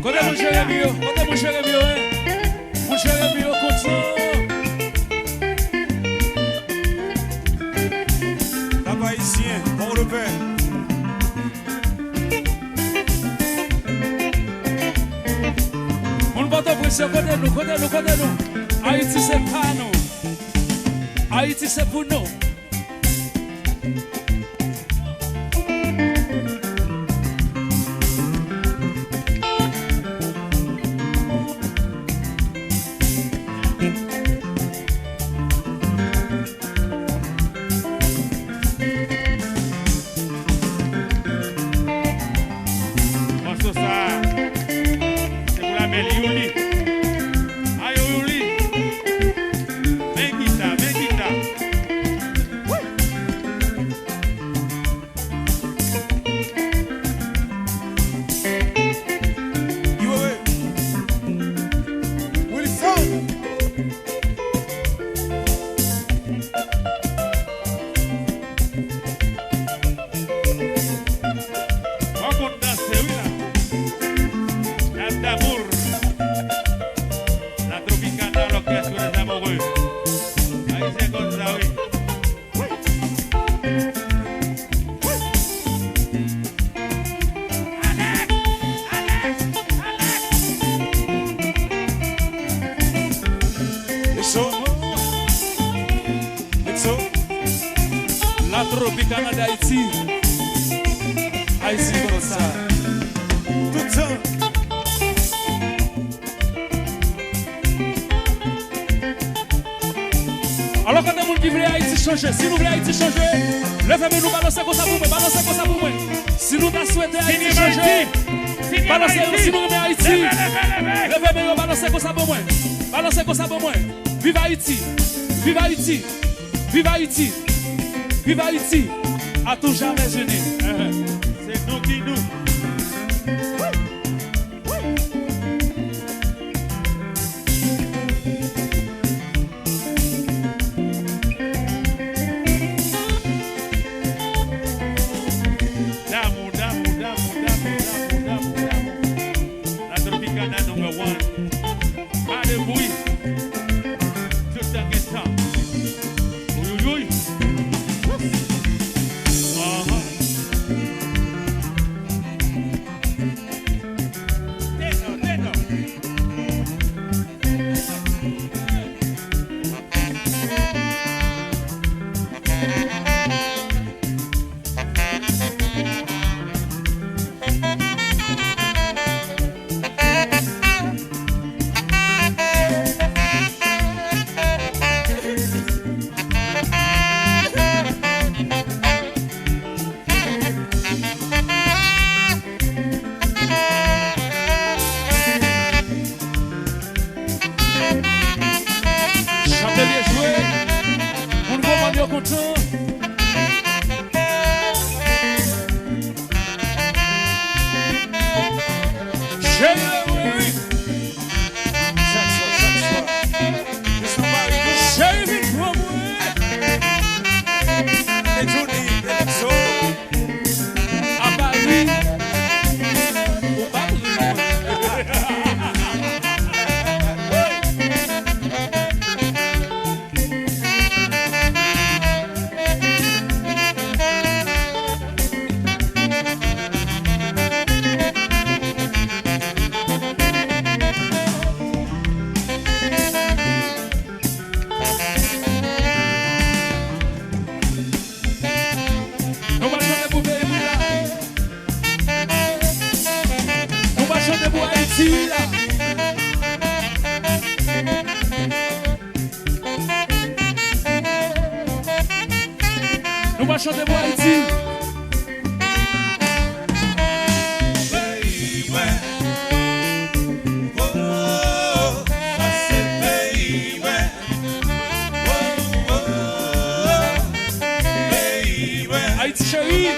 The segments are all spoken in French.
Côté mon cher ami, côté mon cher ami, mon cher ami, content. Papa haïtien, bon repère. On va t'apprécier, côté nous, côté nous, côté nous. Haïti, c'est pas nous. Haïti, c'est pour nous. La Tropicana d'Haïti. Haïti comme ça. Tout ça. Alors quand on qui veut Haïti changer, si nous voulons Haïti changer, levez-nous nous balancer comme ça pour moi, balancer comme ça pour moi. Si nous avons souhaité Haïti changer, balancer si nous voulons Haïti. Levez-nous nous balancer comme ça pour moi. Balancer comme ça pour moi. Vive Haïti. Vive Haïti. Vive Haïti. Vive Haïti. À tout jamais unis. C'est nous qui nous. La Tropicana number 1. Pas de bruit. Tout un instant. Oui, oui. Chandelier joué. On ne va pas dire content. Cheri. Chaque soir. Nous sommes pas arrivés. Cheri vite pour moi. Les journées, les exos. À Paris. Au Paris. Nous va chanter pour pays là. Nous va chanter pour Haïti là. Nous va chanter pour Haïti. Haïti chérie.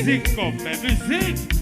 Musique comme musique.